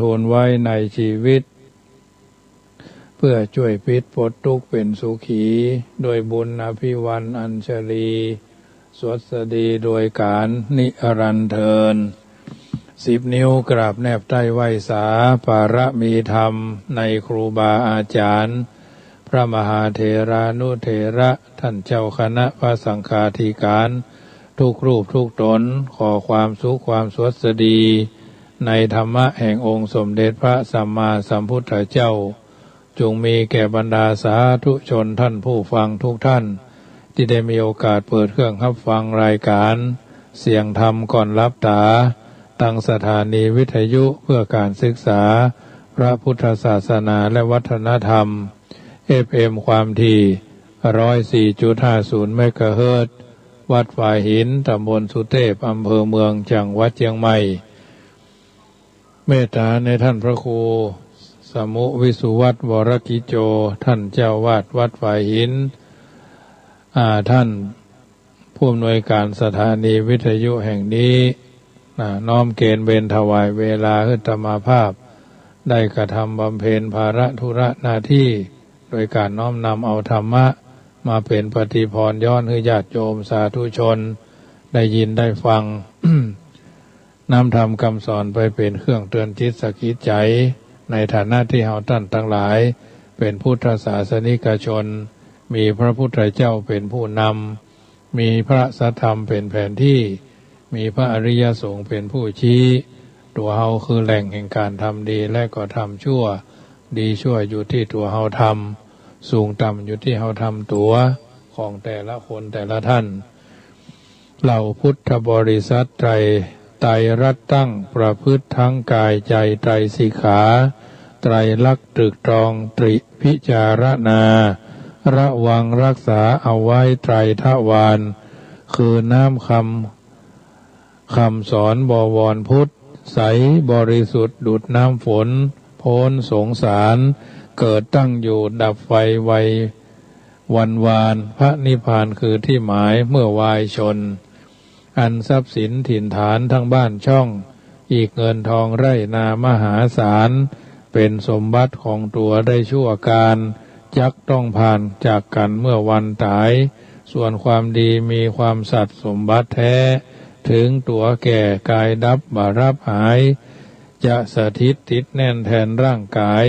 ทูลไว้ในชีวิตเพื่อช่วยพิษปลดทุกข์เป็นสุขีโดยบุญอภิวันอัญชลีสวัสดีโดยการนิรันดร์เทิน10 นิ้วกราบแนบใต้ไหวสาปารมีธรรมในครูบาอาจารย์พระมหาเถรานุเถระท่านเจ้าคณะพระสังฆาธิการทุกรูปทุกตนขอความสุขความสวัสดีในธรรมะแห่งองค์สมเด็จพระสัมมาสัมพุทธเจ้าจงมีแก่บรรดาสาธุชนท่านผู้ฟังทุกท่านที่ได้มีโอกาสเปิดเครื่องรับฟังรายการเสียงธรรมก่อนรับตาตั้งสถานีวิทยุเพื่อการศึกษาพระพุทธศาสนาและวัฒนธรรม FM ความถี่ 104.50 เมกะเฮิรตซ์วัดฝ่ายหินตำบลสุเทพอำเภอเมืองจังหวัดเชียงใหม่เมตตาในท่านพระครูสมุวิสุวัตรวรกิโจท่านเจ้าวาดวัดฝ่ายหินท่านผู้อำนวยการสถานีวิทยุแห่งนี้น้อมเกณฑ์เวรถวายเวลาให้ธรรมภาพได้กระทำบำเพ็ญภาระธุระหน้าที่โดยการน้อมนำเอาธรรมะมาเป็นปฏิพรย้อนให้ญาติโยมสาธุชนได้ยินได้ฟัง นำธรรมคำสอนไปเป็นเครื่องเตือนจิตสกิดใจในฐานะที่เฮาท่านทั้งหลายเป็นพุทธศาสนิกชนมีพระพุทธเจ้าเป็นผู้นำมีพระสัทธรรมเป็นแผนที่มีพระอริยสงฆ์เป็นผู้ชี้ตัวเฮาคือแหล่งแห่งการทำดีและก็ทำชั่วดีชั่วอยู่ที่ตัวเฮาทำสูงต่ำอยู่ที่เฮาทำตัวของแต่ละคนแต่ละท่านเหล่าพุทธบริษัทไตรรัตน์ตั้งประพฤติทั้งกายใจไตรสิกขาไตรลักษณ์ตรึกตรองตริพิจารณาระวังรักษาเอาไว้ไตรทวารคือน้ำคำสอนบวรพุทธใสบริสุทธิ์ดุจน้ำฝนพ้นสงสารเกิดตั้งอยู่ดับไฟไววันวานพระนิพพานคือที่หมายเมื่อวายชนอันทรัพย์สินถิ่นฐานทั้งบ้านช่องอีกเงินทองไร่นามหาศาลเป็นสมบัติของตัวได้ชั่วการจักต้องผ่านจากกันเมื่อวันตายส่วนความดีมีความสัตย์สมบัติแท้ถึงตัวแก่กายดับบารับหายจะสถิตติดแน่นแทนร่างกาย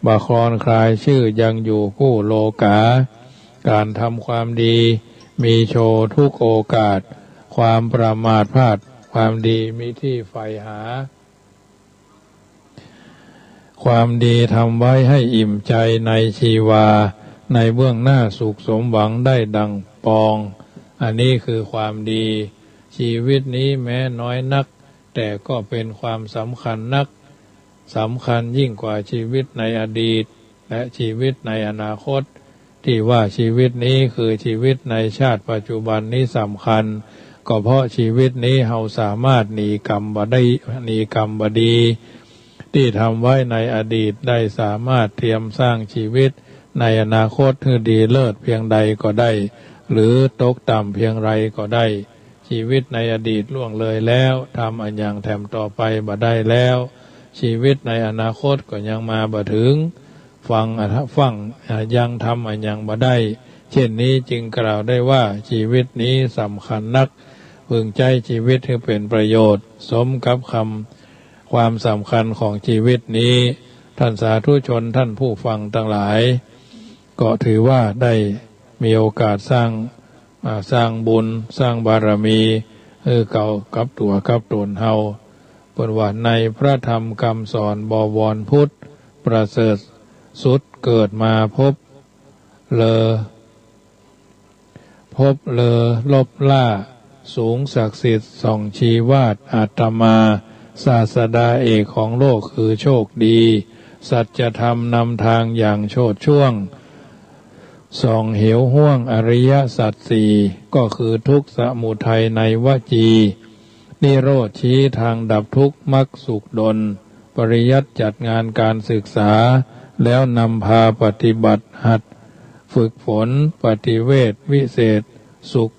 บาคลอนคลายชื่อยังอยู่คู่โลกาการทำความดีมีโชว์ทุกโอกาสความประมาทพลาดความดีมีที่ใฝ่หาความดีทำไว้ให้อิ่มใจในชีวาในเบื้องหน้าสุขสมหวังได้ดังปองอันนี้คือความดีชีวิตนี้แม้น้อยนักแต่ก็เป็นความสำคัญนักสำคัญยิ่งกว่าชีวิตในอดีตและชีวิตในอนาคตที่ว่าชีวิตนี้คือชีวิตในชาติปัจจุบันนี้สำคัญก็เพราะชีวิตนี้เราสามารถหนีกรรมบดีที่ทำไว้ในอดีตได้สามารถเตรียมสร้างชีวิตในอนาคตให้ดีเลิศเพียงใดก็ได้หรือตกต่ำเพียงไรก็ได้ชีวิตในอดีตล่วงเลยแล้วทำอันยังแถมต่อไปบ่ได้แล้วชีวิตในอนาคตก็ยังมาบ่ถึงฟังยังทำอันยังบ่ได้เช่นนี้จึงกล่าวได้ว่าชีวิตนี้สำคัญนักพึงใจชีวิตให้เป็นประโยชน์สมกับความสำคัญของชีวิตนี้ท่านสาธุชนท่านผู้ฟังทั้งหลายก็ถือว่าได้มีโอกาสสร้างบุญสร้างบารมีเก่ากับตัวกับตนเฮาเปิดว่าในพระธรรมคำสอนบวรพุทธประเสริฐสุดเกิดมาพบลบล่าสูงศักดิ์สิทธิ์ส่องชีวาทอาตมาศาสดาเอกของโลกคือโชคดีสัจธรรมนำทางอย่างโชติช่วงส่องเหวห่วงอริยสัจสี่ก็คือทุกข์สมุทัยในวจีนิโรธชี้ทางดับทุกข์มรรคสุขดลปริยัติจัดงานการศึกษาแล้วนำพาปฏิบัติหัดฝึกฝนปฏิเวทวิเศษสุข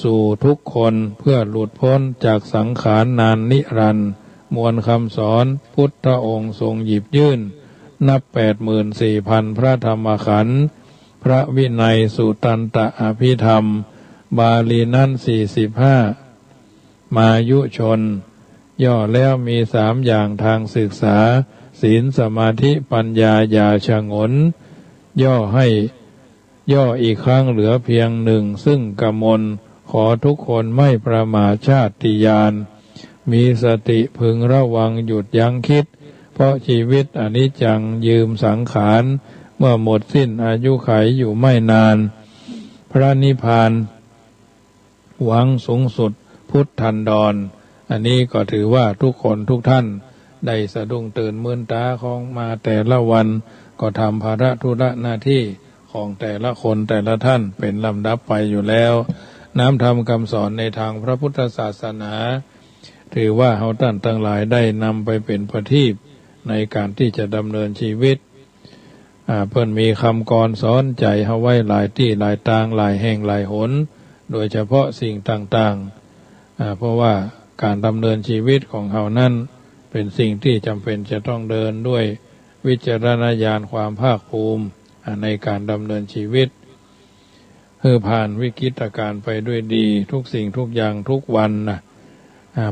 สู่ทุกคนเพื่อหลุดพ้นจากสังขารนานนิรันดร์ มวลคำสอนพุทธองค์ทรงหยิบยื่นนับ 84,000 พระธรรมขันธ์พระวินัยสุตตันตอภิธรรมบาลีนั้น45มายุชนย่อแล้วมี3อย่างทางศึกษาศีลสมาธิปัญญาอย่าฉงนย่ออีกครั้งเหลือเพียงหนึ่งซึ่งกมลขอทุกคนไม่ประมาทชาติญาณมีสติพึงระวังหยุดยั้งคิดเพราะชีวิตอนิจจังยืมสังขารเมื่อหมดสิ้นอายุขัยอยู่ไม่นานพระนิพพานหวังสูงสุดพุทธันดรอันนี้ก็ถือว่าทุกคนทุกท่านได้สะดุ้งตื่นมื่นตาของมาแต่ละวันก็ทำภาระธุระหน้าที่ของแต่ละคนแต่ละท่านเป็นลำดับไปอยู่แล้วน้ำธรรมคำสอนในทางพระพุทธศาสนาถือว่าเฮาท่านทั้งหลายได้นำไปเป็นประทีปในการที่จะดำเนินชีวิตเพิ่นมีคำกรสอนใจเฮาไว้หลายที่หลายทางหลายแห่งหลายหนโดยเฉพาะสิ่งต่างๆเพราะว่าการดำเนินชีวิตของเฮานั้นเป็นสิ่งที่จำเป็นจะต้องเดินด้วยวิจารณญาณความภาคภูมิในการดำเนินชีวิตเพื่อผ่านวิกฤตการณ์ไปด้วยดีทุกสิ่งทุกอย่างทุกวัน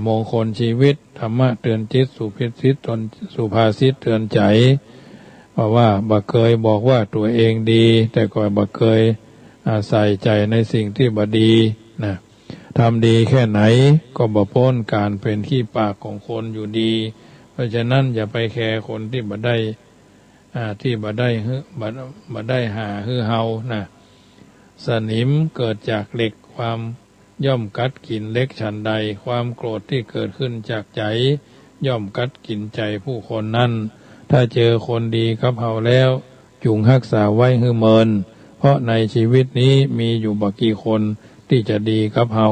มงคลชีวิตธรรมะเตือนจิตสุภาษิตสุภาษิตเตือนใจเพราะว่าบ่เคยบอกว่าตัวเองดีแต่ก็บ่เคยใส่ใจในสิ่งที่บ่ดีนะทำดีแค่ไหนก็บ่พ้นการเป็นขี้ปากของคนอยู่ดีเพราะฉะนั้นอย่าไปแคร์คนที่บ่ได้หาฮือเฮานะสนิมเกิดจากเหล็กความย่อมกัดกินเล็กฉันใดความโกรธที่เกิดขึ้นจากใจย่อมกัดกินใจผู้คนนั้นถ้าเจอคนดีกับเฮาแล้วจุงรักษาไว้ให้เมินเพราะในชีวิตนี้มีอยู่บ่กี่คนที่จะดีกับเฮา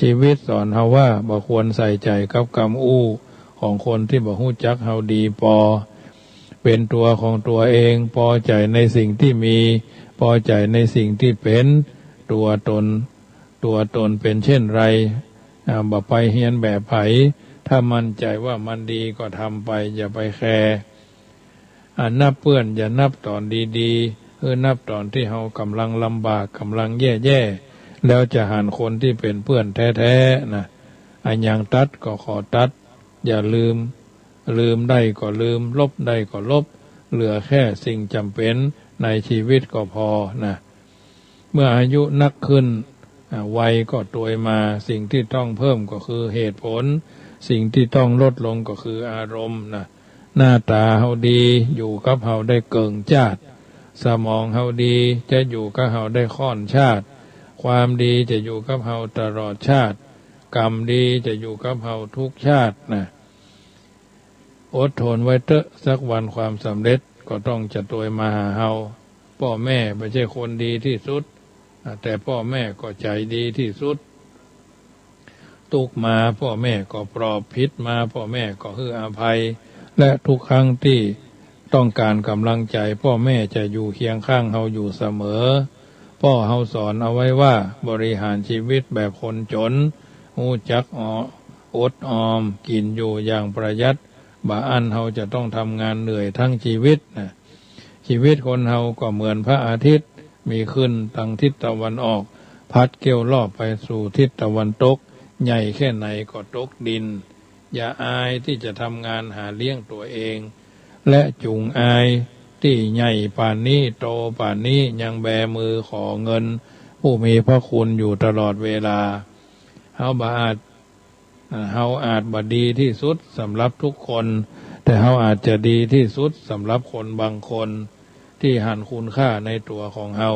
ชีวิตสอนเฮาว่าบ่ควรใส่ใจกับกรรมอู้ของคนที่บ่ฮู้จักเฮาดีพอเป็นตัวของตัวเองพอใจในสิ่งที่มีพอใจในสิ่งที่เป็นตัวตนเป็นเช่นไรบ่ไปเฮียนแบบไผถ้ามั่นใจว่ามันดีก็ทำไปอย่าไปแคร์นับเปื้อนอย่านับตอนดีๆนับตอนที่เฮากำลังลำบากกำลังแย่ๆแล้วจะหันคนที่เป็นเพื่อนแท้ๆนะอย่างตัดก็ขอตัดอย่าลืมได้ก็ลืมลบได้ก็ลบเหลือแค่สิ่งจำเป็นในชีวิตก็พอนะเมื่ออายุนักขึ้นวัยก็ตัวยมาสิ่งที่ต้องเพิ่มก็คือเหตุผลสิ่งที่ต้องลดลงก็คืออารมณ์นะหน้าตาเฮาดีอยู่กับเฮาได้เกิงชาติสมองเฮาดีจะอยู่กับเฮาได้ค่อนชาติความดีจะอยู่กับเฮาตลอดชาติกรรมดีจะอยู่กับเฮาทุกชาตินะอดทนไว้เถอะสักวันความสำเร็จก็ต้องจะตัวยมาหาเฮาพ่อแม่ไม่ใช่คนดีที่สุดแต่พ่อแม่ก็ใจดีที่สุดทุกมาพ่อแม่ก็ปลอบพิษมาพ่อแม่ก็ให้อภัยและทุกครั้งที่ต้องการกำลังใจพ่อแม่จะอยู่เคียงข้างเฮาอยู่เสมอพ่อเฮาสอนเอาไว้ว่าบริหารชีวิตแบบคนจนรู้จักอดออมกินอยู่อย่างประหยัดบ่อันเฮาจะต้องทำงานเหนื่อยทั้งชีวิตนะชีวิตคนเฮาก็เหมือนพระอาทิตย์มีขึ้นทางทิศตะวันออกพัดเกี่ยวรอบไปสู่ทิศตะวันตกใหญ่แค่ไหนก็ตกดินอย่าอายที่จะทำงานหาเลี้ยงตัวเองและจุงอายที่ใหญ่ป่านนี้โตป่านนี้ยังแบมือขอเงินผู้มีพระคุณอยู่ตลอดเวลาเฮาอาจบ่ดีที่สุดสำหรับทุกคนแต่เฮาอาจจะดีที่สุดสำหรับคนบางคนที่หันคุณค่าในตัวของเฮา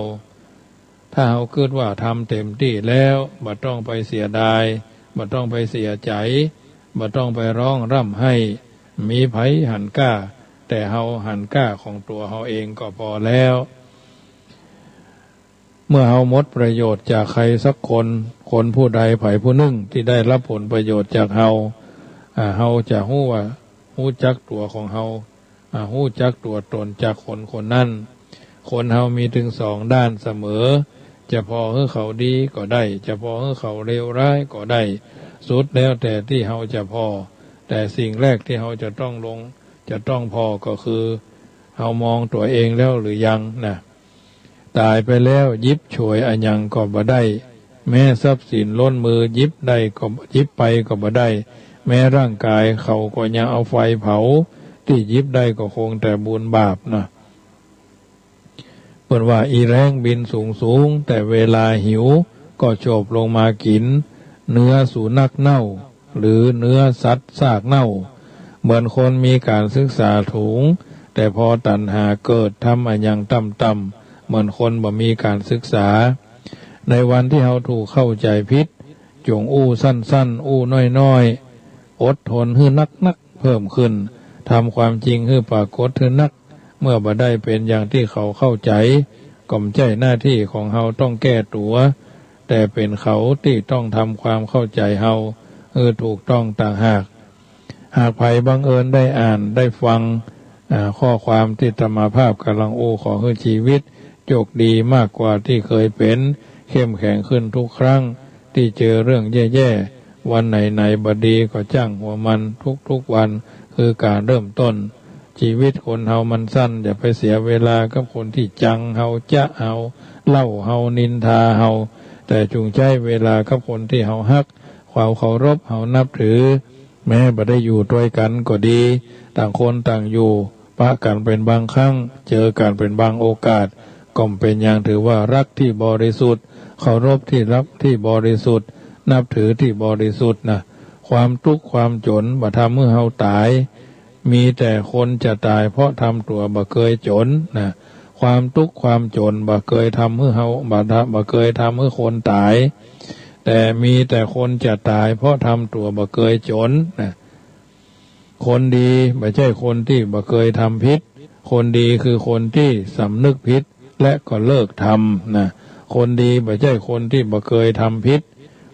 ถ้าเฮาคิดว่าทำเต็มที่แล้วบ่ต้องไปเสียดายบ่ต้องไปเสียใจบ่ต้องไปร้องร่ำให้มีไผหันกล้าแต่เฮาหันกล้าของตัวเฮาเองก็พอแล้วเมื่อเฮาหมดประโยชน์จากใครสักคนผู้ใดไผผู้หนึ่งที่ได้รับผลประโยชน์จากเฮาจะฮู้จักตัวของเฮาฮู้จักตัวตนจากคนนั้นคนเฮามีถึงสองด้านเสมอจะพอให้เขาดีก็ได้จะพอให้เขาเลวร้ายก็ได้สุดแล้วแต่ที่เฮาจะพอ แต่สิ่งแรกที่เราจะต้องพอก็คือเรามองตัวเองแล้วหรือยังนะตายไปแล้วยิบฉวยอันยังก็บ่ได้แม้ทรัพย์สินล้นมือยิบได้ก็ยิบไปก็บ่ได้แม้ร่างกายเขาก็ยังเอาไฟเผาที่ยิบได้ก็คงแต่บุญบาปนะเปิดว่าอีแรงบินสูงแต่เวลาหิวก็โฉบลงมากินเนื้อสุนัขเน่าหรือเนื้อสัตว์ซากเน่าเหมือนคนมีการศึกษาถูงแต่พอตัณหาเกิดทำอันยังต่ำๆเหมือนคนบ่มีการศึกษาในวันที่เราถูกเข้าใจผิดจงอู้สั้นๆอู้น้อยๆอดทนให้นักเพิ่มขึ้นทำความจริงให้ปรากฏให้นักเมื่อบ่ได้เป็นอย่างที่เขาเข้าใจก็ไม่ใช่หน้าที่ของเราต้องแก้ตัวแต่เป็นเขาที่ต้องทำความเข้าใจเราถูกต้องต่างหากใครบังเอิญได้อ่านได้ฟังข้อความที่ธรรมภาพกำลังโอขอให้ชีวิตโชคดีมากกว่าที่เคยเป็นเข้มแข็งขึ้นทุกครั้งที่เจอเรื่องแย่ๆวันไหนบดีก็จ้างหัวมันทุกวันคือการเริ่มต้นชีวิตคนเฮามันสั้นอย่าไปเสียเวลากับคนที่จังเฮาจะเฮาเล่าเฮานินทาเฮาแต่จงใช้เวลากับคนที่เฮาฮักความเคารพเฮานับถือแม้บ่ได้อยู่ด้วยกันก็ดีต่างคนต่างอยู่ปะกันเป็นบางครั้งเจอกันเป็นบางโอกาสก็เป็นอย่างถือว่ารักที่บริสุทธิ์เคารพที่รักที่บริสุทธิ์นับถือที่บริสุทธิ์นะความทุกข์ความจนบ่ทำเมื่อเฮาตายมีแต่คนจะตายเพราะทำตัวบ่เคยจนนะความทุกข์ความจนบ่เคยทำเมื่อเฮาบ่เคยทำเมื่อคนตายแต่มีแต่คนจะตายเพราะทำตัวบ่เคยจนนะคนดีไม่ใช่คนที่บ่เคยทำผิดคนดีคือคนที่สำนึกผิดและก็เลิกทำนะคนดีไม่ใช่คนที่บ่เคยทำผิด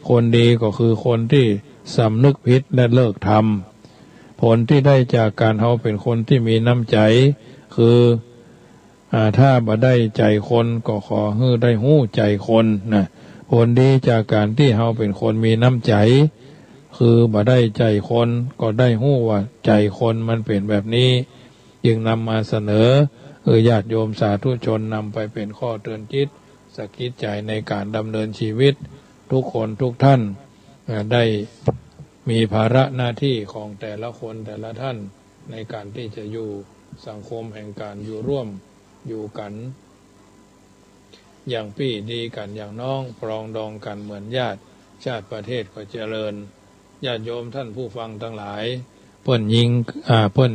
คนดีก็คือคนที่สำนึกผิดและเลิกทำผลที่ได้จากการเฮาเป็นคนที่มีน้ำใจคือถ้าบ่ได้ใจคนก็ขอให้ได้หู้ใจคนนะผลดีจากการที่เฮาเป็นคนมีน้ำใจคือบ่ได้ใจคนก็ได้หู้ว่าใจคนมันเป็นแบบนี้จึงนำมาเสนอญาติโยมสาธุชนนำไปเป็นข้อเตือนจิตสะกิดใจในการดำเนินชีวิตทุกคนทุกท่านได้มีภาระหน้าที่ของแต่ละคนแต่ละท่านในการที่จะอยู่สังคมแห่งการอยู่ร่วมอยู่กันอย่างพี่ดีกันอย่างน้องปรองดองกันเหมือนญาติชาติประเทศก็เจริญญาติโยมท่านผู้ฟังทั้งหลายเพิ่นยิงเพิ่น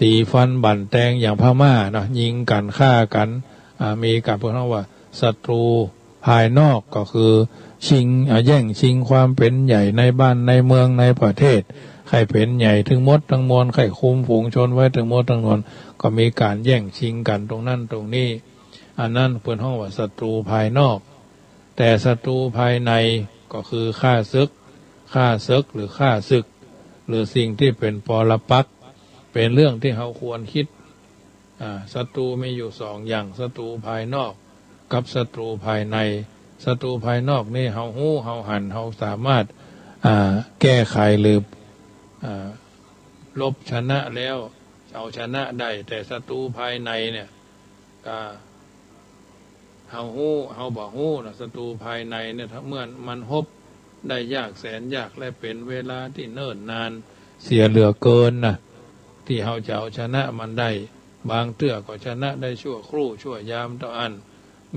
ตีฟันบั่นแตงอย่างพม่าเนาะยิงกันฆ่ากันมีการพูดว่าศัตรูภายนอกก็คือชิงแย่งชิงความเป็นใหญ่ในบ้านในเมืองในประเทศใครเป็นใหญ่ถึงมดทั้งมวลใครคุมฝูงชนไว้ถึงมดทั้งมวลก็มีการแย่งชิงกันตรงนั้นตรงนี้อันนั้นเพิ่นว่าศัตรูภายนอกแต่ศัตรูภายในก็คือฆ่าศึกหรือฆ่าศึกหรือสิ่งที่เป็นปรปักษ์เป็นเรื่องที่เราควรคิดศัตรูมีอยู่สองอย่างศัตรูภายนอกกับศัตรูภายในศัตรูภายนอกนี่เราหู้เราหันเราสามารถแก้ไขหรือลบชนะแล้วเอาชนะได้แต่ศัตรูภายในเนี่ยเราหู้เราบ่หู้นะศัตรูภายในเนี่ยถ้าเมื่อมันพบได้ยากแสนยากและเป็นเวลาที่เนิ่นนานเสียเหลือเกินนะที่เราจะเอาชนะมันได้บางเตื้อก็ชนะได้ชั่วครู่ชั่วยามต่ออัน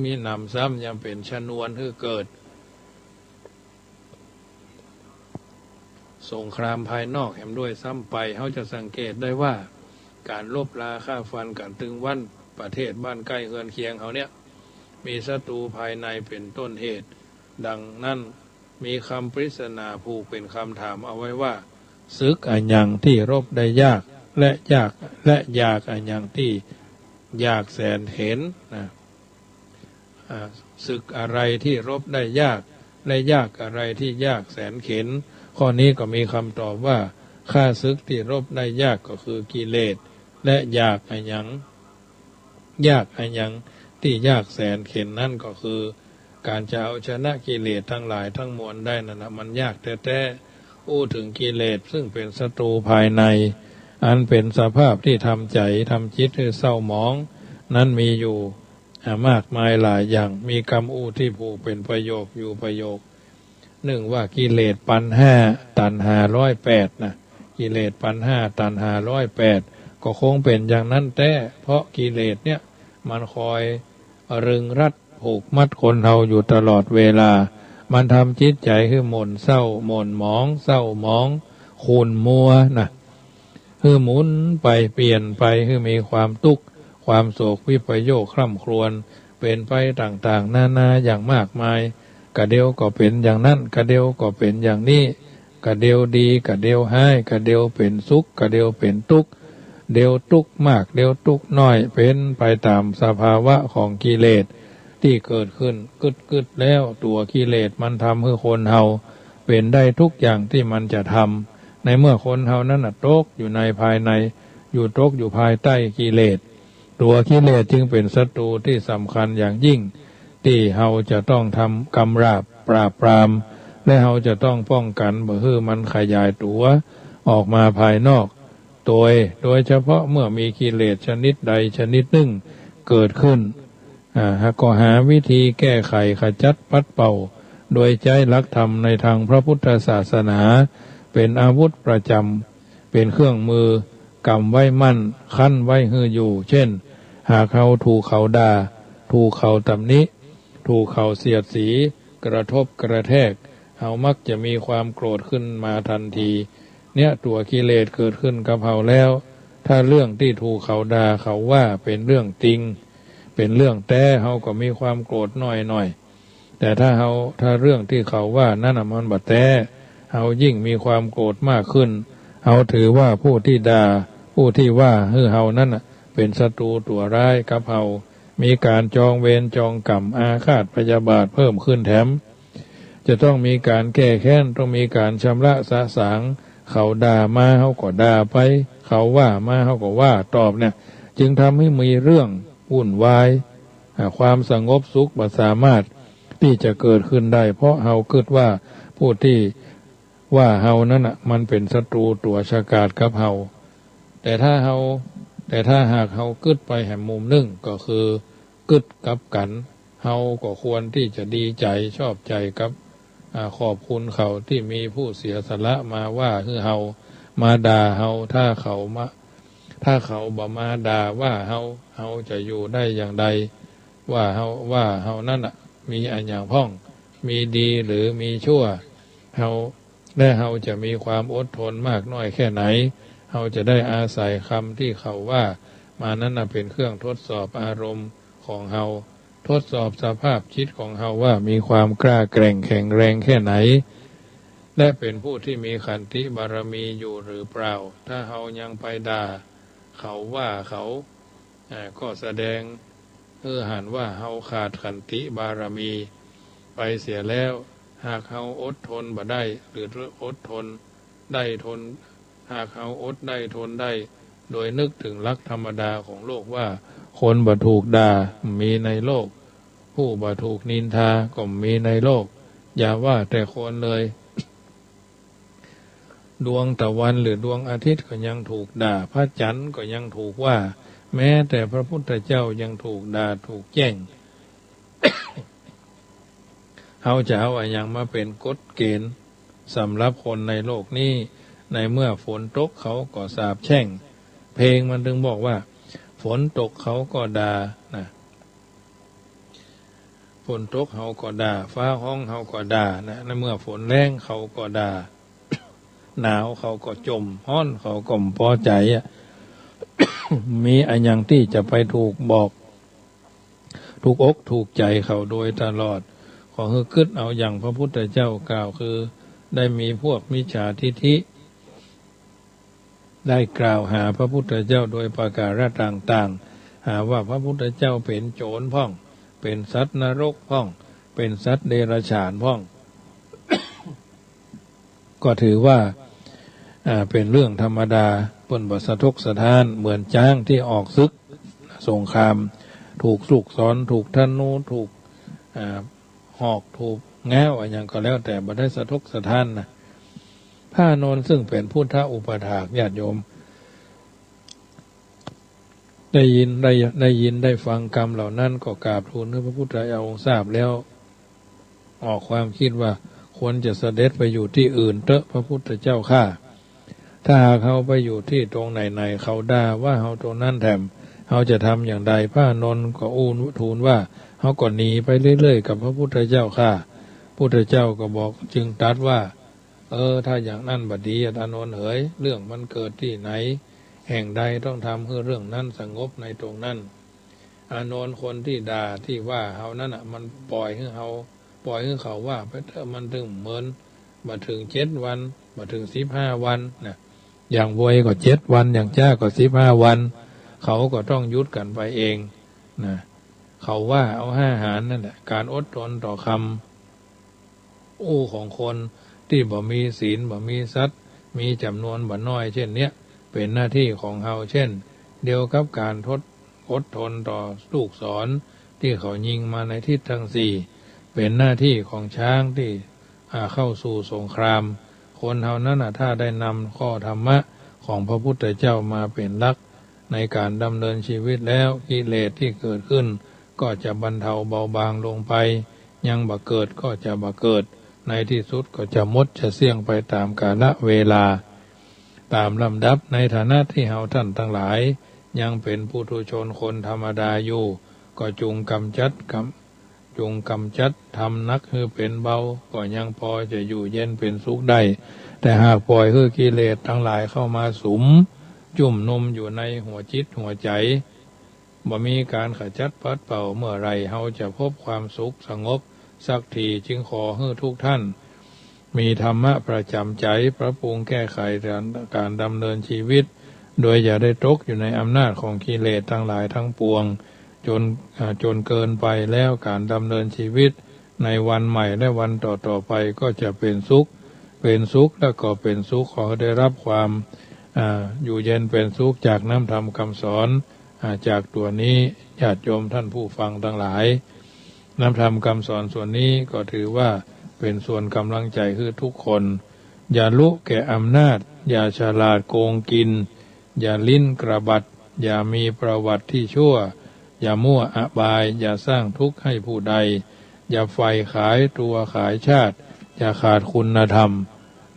มีนำซ้ำยังเป็นชนวนให้เกิดสงครามภายนอกแถมด้วยซ้ำไปเขาจะสังเกตได้ว่าการลบราฆ่าฟันการตึงวันประเทศบ้านใกล้เฮือนเคียงเขาเนี่ยมีศัตรูภายในเป็นต้นเหตุดังนั้นมีคำปริศนาผูกเป็นคำถามเอาไว้ว่าศึกอันยังที่รบได้ยากและยากอันยังที่ยากแสนเห็นนะศึกอะไรที่รบได้ยากและยากอะไรที่ยากแสนเข็ญข้อนี้ก็มีคำตอบว่าข้าศึกที่รบได้ยากก็คือกิเลสและยากอันยังที่ยากแสนเข็ญนั่นก็คือการจะเอาชนะกิเลสทั้งหลายทั้งมวลได้นั่นนะมันยากแท้ๆ พูดถึงกิเลสซึ่งเป็นศัตรูภายในอันเป็นสภาพที่ทำใจทำจิตให้เศร้าหมองนั้นมีอยู่มากมายหลายอย่างมีคำอู้ที่ผูกเป็นประโยคอยู่ประโยคหนึ่งว่ากิเลสปัญห้าตัณหา108นะกิเลสปัญห้าตัณหา108ก็คงเป็นอย่างนั้นแต่เพราะกิเลสเนี่ยมันคอยรึงรัดผูกมัดคนเราอยู่ตลอดเวลามันทำจิตใจให้หม่นเศร้าหม่นหมองเศร้าหมองขุ่นมัวนะคือหมุนไปเปลี่ยนไปคือมีความทุกข์ความโศกวิปโยคคร่ำครวญเป็นไปต่างๆนานาอย่างมากมายกะเดียวก็เป็นอย่างนั้นกะเดียวก็เป็นอย่างนี้กะเดียวดีกะเดียวให้กะเดียวเป็นสุขกะเดียวเป็นทุกข์เดียวทุกข์มากเดียวทุกข์น้อยเป็นไปตามสภาวะของกิเลสที่เกิดขึ้นกึดแล้วตัวกิเลสมันทำให้คนเฮาเป็นได้ทุกอย่างที่มันจะทำในเมื่อคนเฮานั้นตกอยู่ในภายในอยู่ตกอยู่ภายใต้กิเลสตัวกิเลสจึงเป็นศัตรูที่สำคัญอย่างยิ่งที่เฮาจะต้องทำกำราบปราบปรามและเฮาจะต้องป้องกันบ่ให้มันขยายตัวออกมาภายนอกโดยเฉพาะเมื่อมีกิเลสชนิดใดชนิดหนึ่งเกิดขึ้นก็หาวิธีแก้ไขขจัดปัดเป่าโดยใช้หลักธรรมในทางพระพุทธศาสนาเป็นอาวุธประจำเป็นเครื่องมือกำไว้มั่นคั้นไว้ฮืออยู่เช่นหากเขาถูกเขาด่าถูกเขาตำหนิถูกเขาเสียดสีกระทบกระแทกเขามักจะมีความโกรธขึ้นมาทันทีเนี่ยตัวกิเลสเกิดขึ้นกับเขาแล้วถ้าเรื่องที่ถูกเขาด่าเขาว่าเป็นเรื่องจริงเป็นเรื่องแต่เขาก็มีความโกรธน้อยแต่ถ้าเรื่องที่เขาว่านั่นมันบัดแต่เขายิ่งมีความโกรธมากขึ้นเขาถือว่าผู้ที่ด่าผู้ที่ว่าเขานั่นเป็นศัตรูตัวร้ายกับเขามีการจองเวรจองกรรมอาฆาตพยาบาทเพิ่มขึ้นแถมจะต้องมีการแก้แค้นต้องมีการชำระสะสางเขาด่ามาเขาก็ด่าไปเขาว่ามาเขาก็ว่าตอบเนี่ยจึงทำให้มีเรื่องวุ่นวายความสงบสุขบ่สามารถที่จะเกิดขึ้นได้เพราะเฮาคิดว่าผู้ที่ว่าเฮานั้นมันเป็นศัตรูตัวฉกาจกับเฮาแต่ถ้าหากเฮาคิดไปแห่งมุมหนึ่งก็คือคิดกับกันเฮาก็ควรที่จะดีใจชอบใจกับขอบคุณเขาที่มีผู้เสียสละมาว่าคือเฮามาด่าเฮาถ้าเขาบ่มาด่าว่าเฮาจะอยู่ได้อย่างใดว่าเฮานั่นมีอันอย่างพ้องมีดีหรือมีชั่วเฮาจะมีความอดทนมากน้อยแค่ไหนเฮาจะได้อาศัยคำที่เขาว่ามานั้นเป็นเครื่องทดสอบอารมณ์ของเฮาทดสอบสภาพจิตของเฮาว่ามีความกล้าแกร่งแข็งแรงแค่ไหนและเป็นผู้ที่มีขันติบารมีอยู่หรือเปล่าถ้าเฮายังไปด่าเขาว่าเขาก็แสดงหันว่าเฮาขาดขันติบารมีไปเสียแล้วหากเฮาอดทนบ่ได้หรืออดทนได้ทนหากเฮาอดได้ทนได้โดยนึกถึงหลักธรรมดาของโลกว่าคนบ่ถูกด่ามีในโลกผู้บ่ถูกนินทาก็มีในโลกอย่าว่าแต่คนเลยดวงตะวันหรือดวงอาทิตย์ก็ยังถูกด่าพระจันทร์ก็ยังถูกว่าแม้แต่พระพุทธเจ้ายังถูกด่าถูกแจ้ง เขาจะเอาอย่างมาเป็นกฎเกณฑ์สำหรับคนในโลกนี้ในเมื่อฝนตกเขาก็สาปแช่งเพลงมันถึงบอกว่าฝนตกเขาก็ด่านะฝนตกเขาก็ด่าฟ้าห้องเขาก็ด่านะในเมื่อฝนแรงเขาก็ด่าหนาวเขาก็จมฮ้อนเขาก็พอใจมีอันอย่างที่จะไปถูกบอกถูกอกถูกใจเขาโดยตลอดขอให้คิดเอาอย่างพระพุทธเจ้ากล่าวคือได้มีพวกมิจฉาทิฐิได้กล่าวหาพระพุทธเจ้าโดยประการต่างๆหาว่าพระพุทธเจ้าเป็นโจรพ่องเป็นสัตว์นรกพ่องเป็นสัตว์เดรัจฉานพ่อง ก็ถือว่าเป็นเรื่องธรรมดาปนบ่สะทกสะท้านเหมือนจ้างที่ออกศึกสงครามถูกสุกสอนถูกธนูถูกหอกถูกแง้วอะไรอย่างก็แล้วแต่บ่ได้สะทกสะท้านนะพ พระอานนท์ซึ่งเป็นพุทธอุปถากญาติโยมได้ยินได้ฟังกรรมเหล่านั้นก็กราบทูลพระพุทธเจ้าองค์ทราบแล้วออกความคิดว่าควรจะเสด็จไปอยู่ที่อื่นเถอะพระพุทธเจ้าข้าถ้าเขาไปอยู่ที่ตรงไหนๆเขาด่าว่าเขาตรงนั้นแถมเขาจะทำอย่างใดพระอานนท์ก็ทูลว่าเขาก็หนีไปเรื่อยๆกับพระพุทธเจ้าข้าพุทธเจ้าก็บอกจึงตรัสว่าถ้าอย่างนั้นบัดนี้อานนท์เอ๋ยเรื่องมันเกิดที่ไหนแห่งใดต้องทำให้เรื่องนั้นสงบในตรงนั้นอานนท์คนที่ด่าที่ว่าเขานั้นมันปล่อยให้เขาว่าไปเถอะมันถึงเหมือนมาถึง7 วันมาถึง15 วันนะอย่างวัยก็7 วันอย่างจ้าก็15 วันเขาก็ต้องยุดกันไปเองนะเขาว่าเอา5 หารนั่นแหละการอดทนต่อคำอู้ของคนที่บ่มีศีลบ่มีสัตย์มีจำนวนบ่น้อยเช่นเนี้ยเป็นหน้าที่ของเฮาเช่นเดียวกับการอดทนต่อลูกศรที่เขายิงมาในทิศทั้ง4เป็นหน้าที่ของช้างที่เข้าสู่สงครามคนเฮานั้นถ้าได้นำข้อธรรมะของพระพุทธเจ้ามาเป็นหลักในการดำเนินชีวิตแล้วกิเลสที่เกิดขึ้นก็จะบรรเทาเบาบางลงไปยังบ่เกิดก็จะบ่เกิดในที่สุดก็จะหมดจะเสี่ยงไปตามกาลเวลาตามลำดับในฐานะที่เฮาท่านทั้งหลายยังเป็นปุถุชนคนธรรมดาอยู่ก็จงกำจัดทำนักให้เป็นเบาก็ยังพอจะอยู่เย็นเป็นสุขได้แต่หากปล่อยให้กิเลสทั้งหลายเข้ามาสุมจุ่มนุมอยู่ในหัวจิตหัวใจบ่มีการขจัดปัดเป่าเมื่อไรเฮาจะพบความสุขสงบสักทีจึงขอให้ทุกท่านมีธรรมะประจำใจปรับปรุงแก้ไขการดำเนินชีวิตโดยอย่าได้ตกอยู่ในอำนาจของกิเลสทั้งหลายทั้งปวงจนเกินไปแล้วการดำเนินชีวิตในวันใหม่และวันต่อไปก็จะเป็นสุขแล้วก็เป็นสุขขอได้รับความอยู่เย็นเป็นสุขจากน้ำธรรมคำสอนจากตัวนี้ญาติโยมท่านผู้ฟังทั้งหลายน้ำธรรมคำสอนส่วนนี้ก็ถือว่าเป็นส่วนกำลังใจคือทุกคนอย่าลุแก่อำนาจอย่าฉลาดโกงกินอย่าลิ้นกระบัดอย่ามีประวัติที่ชั่วอย่ามั่วอบายอย่าสร้างทุกข์ให้ผู้ใดอย่าไฟขายตัวขายชาติอย่าขาดคุณธรรม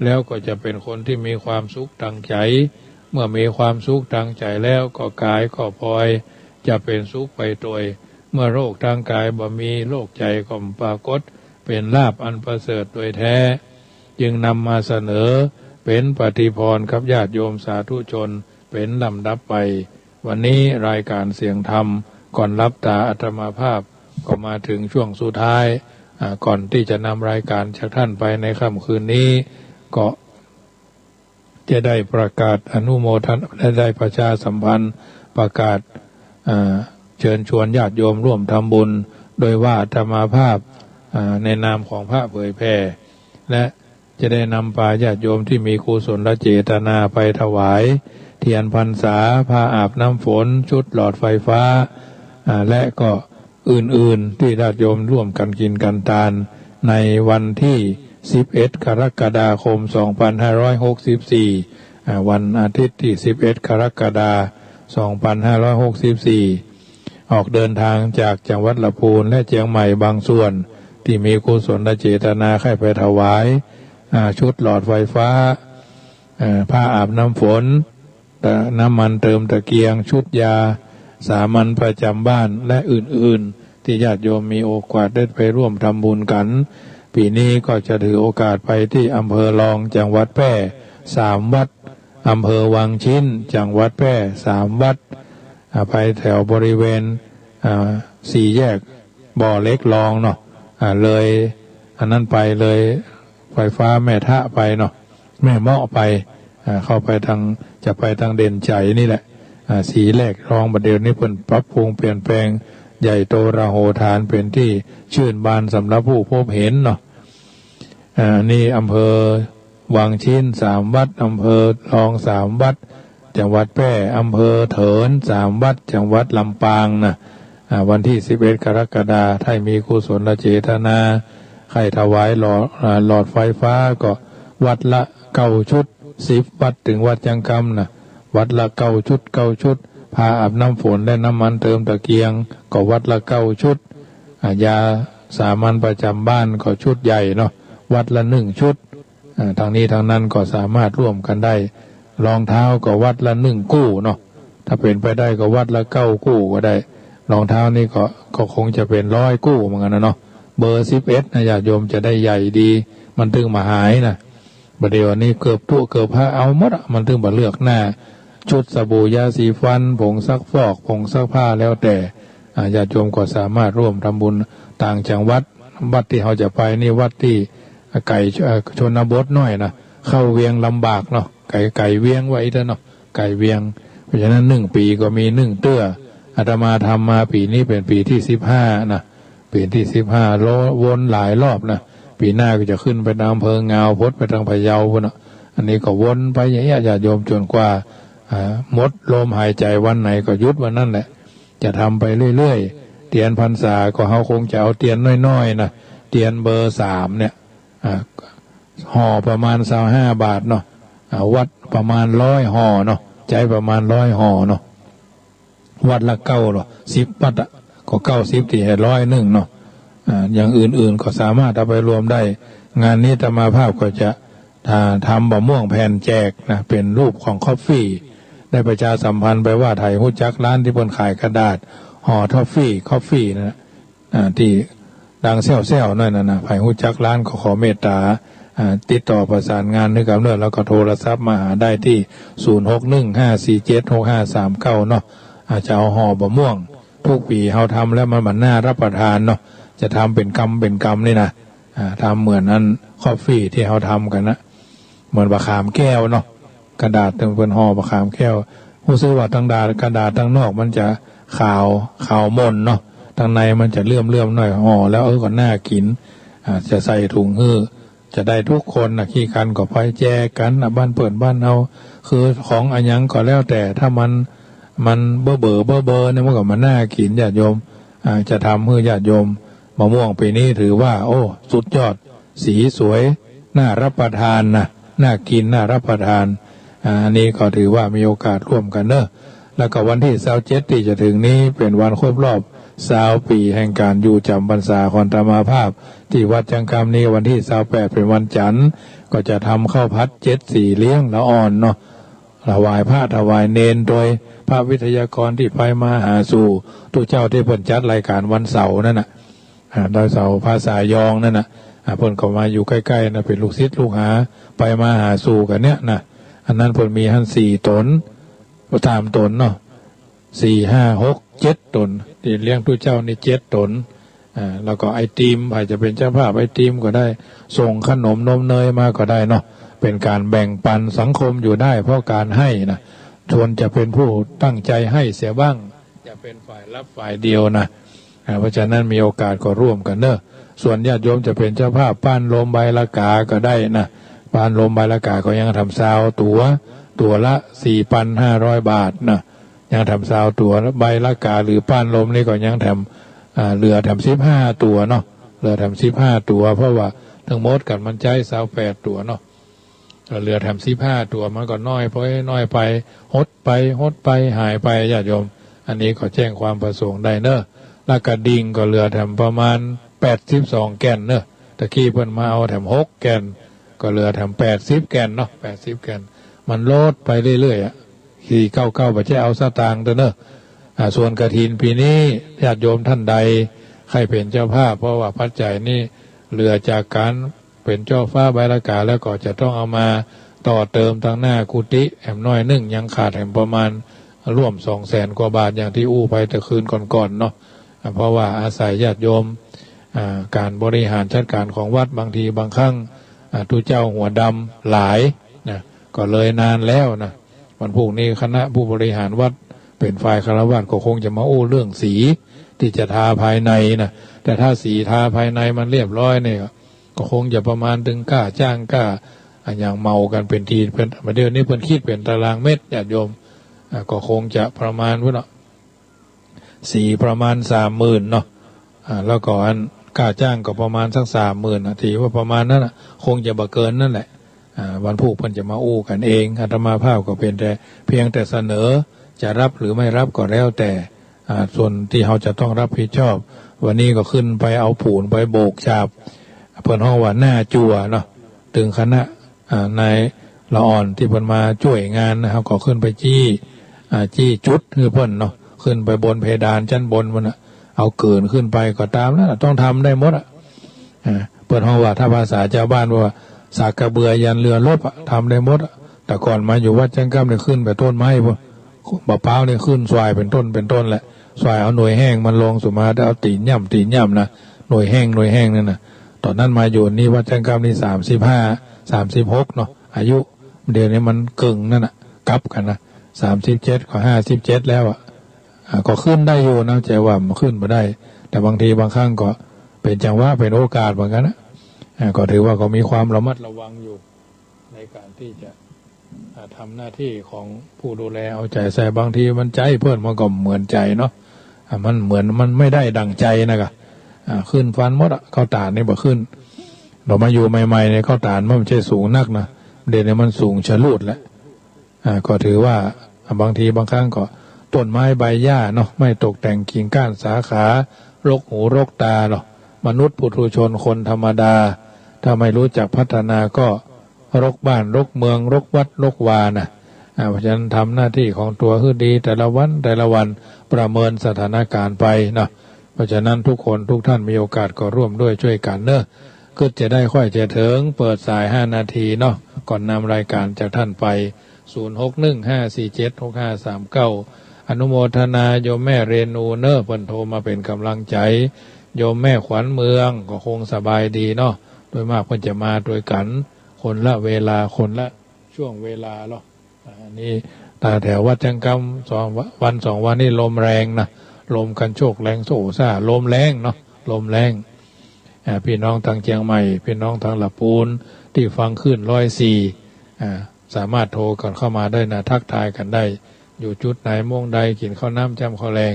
แล้วก็จะเป็นคนที่มีความสุขทางใจเมื่อมีความสุขทางใจแล้วก็กายก็พลอยจะเป็นสุขไปโดยเมื่อโรคทางกายบ่มีโรคใจก็ปรากฏเป็นลาภอันประเสริฐโดยแท้จึงนำมาเสนอเป็นปฏิพรกับญาติโยมสาธุชนเป็นลำดับไปวันนี้รายการเสียงธรรมก่อนรับตาอาตมาภาพก็มาถึงช่วงสุดท้ายก่อนที่จะนำรายการจากท่านไปในค่ำคืนนี้ก็จะได้ประกาศอนุโมทนาและได้ประชาสัมพันธ์ประกาศเชิญชวนญาติโยมร่วมทำบุญโดยว่าอาตมาภาพในนามของพระเผยแผ่และจะได้นำพาญาติโยมที่มีกุศลเจตนาไปถวายเทียนพรรษาผ้าอาบน้ำฝนชุดหลอดไฟฟ้าและก็อื่นๆที่ญาติโยมร่วมกันกินกันทานในวันที่11 กรกฎาคม 2564วันอาทิตย์ที่11 กรกฎาคม 2564ออกเดินทางจากจังหวัดลำพูนและเชียงใหม่บางส่วนที่มีกุศลเจตนาให้ไปถวายชุดหลอดไฟฟ้าผ้าอาบน้ำฝนน้ำมันเติมตะเกียงชุดยาสามัญประจำบ้านและอื่นๆที่ญาติโยมมีโอกาสได้ไปร่วมทำบุญกันปีนี้ก็จะถือโอกาสไปที่อำเภอรองจังหวัดแพร่3 วัดอำเภอวังชิ้นจังหวัดแพร่3 วัดไปแถวบริเวณ4 แยกบ่อเล็กรองเนาะเลยอันนั้นไปเลยไฟฟ้าแม่ทะไปเนาะแม่เมาะไปเข้าไปจะไปทางเด่นใจนี่แหละสีแรกรองบัดเดี๋ยวนี้เพิ่นปรับปรุงเปลี่ยนแปลงใหญ่โตระโหฐานเป็นที่ชื่นบานสำหรับผู้พบเห็นเนาะนี่อำเภอวังชิ้น3 วัดอำเภอรอง3 วัดจังหวัดแพร่อำเภอเถิน3 วัดจังหวัดลำปางนะวันที่11 กรกฎาคมถ้ามีกุศลเจตนาใครถวายหลอดไฟฟ้าก็ วัดละ9 ชุด10 วัดถึงวัดยังกำนะวัดละ9 ชุด9 ชุดพาอาบน้ำฝนและน้ำมันเติมตะเกียงก็วัดละ9 ชุดยาสามัญประจำบ้านก็ชุดใหญ่เนาะวัดละ1 ชุดทางนี้ทางนั้นก็สามารถร่วมกันได้รองเท้าก็วัดละ1 คู่เนาะถ้าเป็นไปได้ก็วัดละ9 คู่ก็ได้รองเท้านี่ก็คงจะเป็น100 คู่เหมือนกันนะเนาะเบอร์11นะญาติโยมจะได้ใหญ่ดีมันถึงมาหายนะประเดี๋ยวนี้เกือบตัวเกือบผ้าเอาหมดมันถึงมาเลือกหน้าชุดสบู่ยาสีฟันผงซักฟอกผงซักผ้าแล้วแต่ญาติโยมก็สามารถร่วมทำบุญต่างจังหวัดที่เขาจะไปนี่วัดที่ไก่ชนบทน้อยนะเข้าเวียงลำบากเนาะไก่เวียงไว้เถอะเนาะไก่เวียงเพราะฉะนั้น1 ปีก็มี1 เตื้ออาตมาทำมาปีนี้เป็นปีที่15นะปีที่15วนหลายรอบนะปีหน้าก็จะขึ้นไปทางอำเภอเงาพดไปทางพะเยาพุ่นนะอันนี้ก็วนไปอย่างนี้ญาติโยมจนกว่าหมดลมหายใจวันไหนก็ยุดวันนั้นแหละจะทำไปเรื่อยๆเตียนพรรษาก็เขาคงจะเอาเตียนน้อยๆนะเตียนเบอร์3เนี่ยห่อประมาณ25 บาทเนาะวัดประมาณ100 ห่อเนาะใจประมาณ100 ห่อเนาะวัดละ9หรอ10 วัดก็90ที่101เนาะอย่างอื่นๆก็สามารถเอาไปรวมได้งานนี้อาตมาภาพก็จะทำบะม่วงแผ่นแจกนะเป็นรูปของคอฟฟี่ได้ประชาสัมพันธ์ไปว่าไทยฮู้จักร้านที่เพิ่นขายกระดาษห่อทอฟฟี่คอฟฟี่นะที่ดังแซ่วๆนั่นนะไผฮู้จักร้านก็ขอเมตตาติดต่อประสานงานด้วยกันแล้วก็โทรศัพท์มาหาได้ที่0615476539เนาะอาจจะเอาห่อบะม่วงทุกปีเฮาทำแล้วมันน่ารับประทานเนาะจะทำเป็นกำนี่นะทำเหมือนนั้นคอฟฟี่ที่เฮาทำกันนะเหมือนบะขามแก้วเนาะกระดาษเป็นห่อบะขามแก้วรู้สึกว่าทั้งกระดาษทั้งนอกมันจะขาวมนเนาะทางในมันจะเลื่อมหน่อยห่อแล้วก็น่ากินจะใส่ถุงฮื้อจะได้ทุกคนนะขี้กันก็ไปแจกกันบ้านเปิดบ้านเอาคือของอันยังก็แล้วแต่ถ้ามันเบอเนี่ยมันก็มันน่ากินญาติโยมจะทำเพื่อญาติโยมมะม่วงปีนี้ถือว่าโอ้สุดยอดสีสวยน่ารับประทานนะน่ากินน่ารับประทานอันนี้ก็ถือว่ามีโอกาสร่วมกันเนอะแล้วก็วันที่27ที่จะถึงนี้เป็นวันครบรอบ20 ปีแห่งการอยู่จำพรรษาของอาตมาภาพที่วัดจังกำนี้วันที่28เป็นวันจันทร์ก็จะทำข้าวพัด74เลี้ยงละอ่อนเนาะถวายพระถวายเนนโดยพระวิทยากรที่ไปมาหาสู่ทุกเจ้าที่เพิ่นจัดรายการวันเสาร์นั่นน่ะดอยเสาภาษายองนั่นน่ะเพิ่นก็มาอยู่ใกล้ๆนะเป็นลูกศิษย์ลูกหาไปมาหาสู่กันเนี่ยนะอันนั้นเพิ่นมีหัน4 ตนตามตนเนาะ4 5 6 7 ตนที่เลี้ยงทุกเจ้านี่7 ตนแล้วก็ไอติมอาจจะเป็นเจ้าภาพไอติมก็ได้ส่งขนมนมเนยมาก็ได้เนาะเป็นการแบ่งปันสังคมอยู่ได้เพราะการให้นะชวนจะเป็นผู้ตั้งใจให้เสียบ้างจะเป็นฝ่ายรับฝ่ายเดียวนะเพราะฉะนั้นมีโอกาสก็ร่วมกันเนอะส่วนญาติโยมจะเป็นเจ้าภาพป้านลมใบละกาก็ได้นะป้านลมใบละกาก็ยังทำซาวตัวละ 4,500 บาทนะยังทำซาวตัวใบละกาหรือป้านลมนี่ก็ยังทำเรือทำ15 ตัวเนาะเรือทำ15 ตัวเพราะว่าทั้งหมดกันมันใจ28 ตัวเนาะเรือทำ15 ตัวมันก็น้อยไปหดไปหายไปญาติโยมอันนี้ก็แจ้งความประสงค์ได้เนอะแล้วก็ดิ่งก็เรือทำประมาณ82 แก่นเนอะตะกี้เพิ่นมาเอาทำ6 แก่นก็เรือทำ80 แก่นเนาะ80 แก่นมันลดไปเรื่อยๆที่99บ่ใช่เอาสตางค์เด้อเนอะส่วนกฐินปีนี้ญาติโยมท่านใดใครเป็นเจ้าภาพเพราะว่าปัจจัยนี่เรือจากการเป็นเจ้าฟ้าใบละกาแล้วก็จะต้องเอามาต่อเติมทางหน้ากุฏิแหมน้อยนึงยังขาดแหมประมาณร่วม200,000 กว่าบาทอย่างที่อู้ไปแต่คืนก่อนๆเนาะเพราะว่าอาศัยญาติโยมการบริหารจัดการของวัดบางทีบางครั้งทุเจ้าหัวดำหลายนะก็เลยนานแล้วนะวันพรุ่งนี้คณะผู้บริหารวัดเป็นฝ่ายฆราวาสก็คงจะมาอู้เรื่องสีที่จะทาภายในนะแต่ถ้าสีทาภายในมันเรียบร้อยเนี่ยก็คงจะประมาณถึงกล้าจ้างกล้าอย่างเมากันเป็นทีเป็นเดี๋ยวนี้เพิ่นคิดเป็นตารางเมตรญาติโยมก็คงจะประมาณว่าเนาะสีประมาณ 30,000 เนาะแล้วก็อันกล้าจ้างก็ประมาณสัก 30,000 นาทีว่าประมาณนั้นคงจะบ่เกินนั่นแหละ วันพุธเพิ่นจะมาอู้กันเองอาตมาภาพก็เป็นแต่เพียงแต่เสนอจะรับหรือไม่รับก็แล้วแต่ส่วนที่เขาจะต้องรับผิดชอบวันนี้ก็ขึ้นไปเอาปูนไปโบกฉาบเพิ่นห้องว่าหน้าจั่วเนาะถึงคณะนายละอ่อนที่เพิ่นมาช่วยงานนะครับก็ขึ้นไปจี้จุดคือเพิ่นเนาะขึ้นไปบนเพดานชั้นบนมันเอาเกินขึ้นไปก็ตามแล้วต้องทำได้หมดเปิดห้องว่าถ้าภาษาชาวบ้านว่าสากกระเบือยันเรือรบทำได้หมดแต่ก่อนมาอยู่วัดจังก้ำเนี่ยขึ้นไปต้นไม้พวกมะพร้าวเนี่ยขึ้นสวายเป็นต้นแหละสวายเอาหน่วยแห้งมันลงสุมาเอาตีนย่ำนะหน่วยแห้งนั่นนะตอนนั้นมาอยู่นี่วัดจังก้ำนี่35 36เนาะอายุเดี๋ยวนี้มันกึ่งนั่นน่ะกลับกันนะ37 ก็ 57แล้วก็ขึ้นได้อยู่นะใจว่ามันขึ้นมาได้แต่บางทีบางครั้งก็เป็นจังหวะเป็นโอกาสเหมือนกันนะก็ถือว่าก็มีความระมัดระวังอยู่ในการที่จะทำหน้าที่ของผู้ดูแลเอาใจใส่บางทีมันใจเพื่อนมันก็เหมือนใจเนาะมันเหมือนมันไม่ได้ดั่งใจนะขึ้นฟันมดข้าวตาลนี่บ่ขึ้นเรามาอยู่ใหม่ๆในข้าวตาลมันไม่ใช่สูงนักนะเดี๋ยวนี้มันสูงชะลูดแล้วก็ถือว่าบางทีบางครั้งก็ต้นไม้ใบหญ้าเนาะไม่ตกแต่งกิ่งก้านสาขารกหูรกตาหรอกมนุษย์ปุถุชนคนธรรมดาถ้าไม่รู้จักพัฒนาก็รกบ้านรกเมืองรกวัดรกวานะเพราะฉะนั้นทำหน้าที่ของตัวให้ดีแต่ละวันประเมินสถานการณ์ไปนะเพราะฉะนั้นทุกคนทุกท่านมีโอกาสก็ร่วมด้วยช่วยกันเนอะก็จะได้ค่อยจะถึงเปิดสาย5 นาทีเนาะก่อนนำรายการจากท่านไป0615476539อนุโมทนาโยมแม่เรนูเนอะเพิ่นโทรมาเป็นกำลังใจโยมแม่ขวัญเมืองก็คงสบายดีเนาะโดยมากเพิ่นจะมาโดยกันคนละเวลาคนละช่วงเวลาเนาะอันนี้ตาแถววัดจังกำ2 วันนี่ลมแรงนะลมกันโชกแรงโซ่ซ่าลมแรงเนาะลมแรงพี่น้องทางเชียงใหม่พี่น้องทางลำพูนที่ฟังขึ้น104สามารถโทรกันเข้ามาได้นะทักทายกันได้อยู่จุดไหนม่วงใดกินข้าวน้ำจำข้าวแรง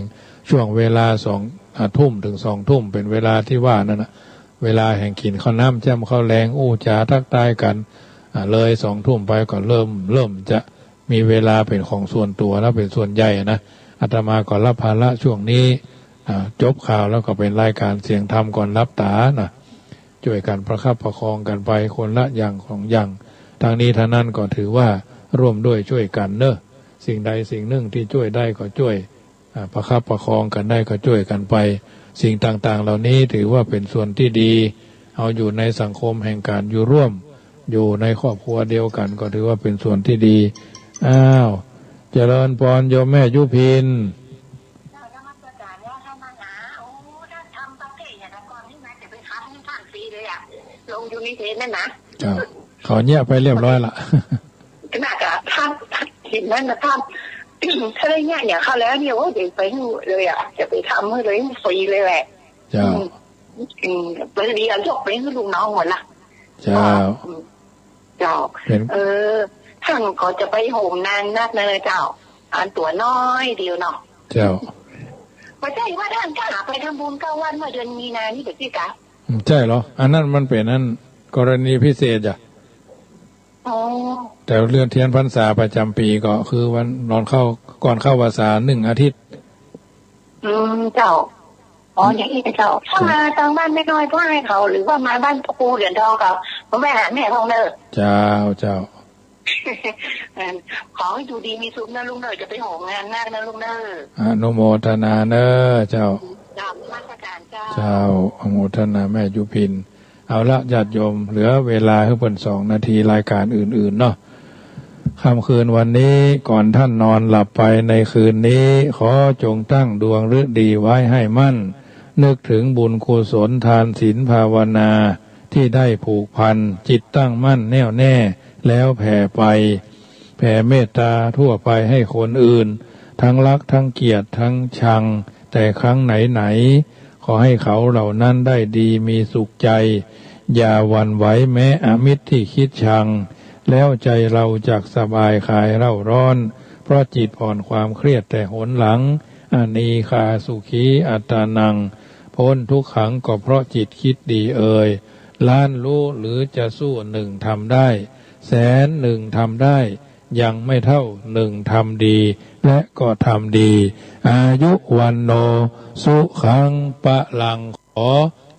ช่วงเวลา2 ทุ่มถึง2 ทุ่มเป็นเวลาที่ว่านั่นนะเวลาแห่งกินข้าวน้ำจำข้าวแรงอู้จ๋าทักทายกันเลย2 ทุ่มไปก็เริ่มจะมีเวลาเป็นของส่วนตัวแล้วเป็นส่วนใหญ่นะอาตมาก่อนรับภาระช่วงนี้จบข่าวแล้วก็เป็นรายการเสียงธรรมก่อนรับตานะช่วยกันประคับประคองกันไปคนละอย่างของอย่างทางนี้ทางนั้นก็ถือว่าร่วมด้วยช่วยกันเนอะสิ่งใดสิ่งหนึ่งที่ช่วยได้ก็ช่วยประคับประคองกันได้ก็ช่วยกันไปสิ่งต่างๆเหล่านี้ถือว่าเป็นส่วนที่ดีเอาอยู่ในสังคมแห่งการอยู่ร่วมอยู่ในครอบครัวเดียวกันก็ถือว่าเป็นส่วนที่ดีเจริญพรโยมแม่ยุพินลงอยู่ในเทนนั่นนะขอเงียบไปเรียบร้อยละขนาดกับท่านเห็นนั่นนะท่านถ้าได้เนี่ยเขาแล้วเนี่ยว่าเดี๋ยวไปเลยจะไปทำให้เลยฟรีเลยแหละเจ้าไปเรียนยกไปให้ลูกน้องหมดละเจ้าท่านก็จะไปโหมนานนักเลยเจ้าอันตัวน้อยเดียวเนาะเจ้าไม่ใช่ว่าท่านก็หาไปทำบุญ9 วันเมื่อเดือนมีนานี่เด็กพี่กะใช่เหรออันนั้นมันเป็นนั่นกรณีพิเศษจ้ะแต่เรื่องเทียนพรรษาประจำปีก็คือวันก่อนเข้าพรรษา1 อาทิตย์เจ้าอย่างนี้เจ้าถ้ามาทางบ้านไม่น้อยก็ให้เขาหรือว่ามาบ้านตะปูเหรียญทองเขาแม่หาแม่ทองเนอเจ้าขอให้ดูดีมีสุขนะลุงเนอจะไปโหมงานนาคนะลุงเนออนุโมทนาเนอเจ้ามาตรการเจ้าอนุโมทนาแม่ยุพินเอาละญาติโยมเหลือเวลาให้เพิ่น2 นาทีรายการอื่นๆเนาะค่ำคืนวันนี้ก่อนท่านนอนหลับไปในคืนนี้ขอจงตั้งดวงฤดีไว้ให้มั่นนึกถึงบุญกุศลทานศีลภาวนาที่ได้ผูกพันจิตตั้งมั่นแน่วแน่แล้วแผ่เมตตาทั่วไปให้คนอื่นทั้งรักทั้งเกลียดทั้งชังแต่ครั้งไหนขอให้เขาเหล่านั้นได้ดีมีสุขใจอย่าหวั่นไหวแม้อมิตรที่คิดชังแล้วใจเราจักสบายคลายเร่าร้อนเพราะจิตผ่อนความเครียดแต่หนหลังอานีคาสุขีอัตตานังพ้นทุกขังก็เพราะจิตคิดดีล้านรู้หรือจะสู้1ทำได้ 100,000ทำได้ยังไม่เท่า1ทำดีและก็ทำดีอายุวันโนสุขังปะลังขอ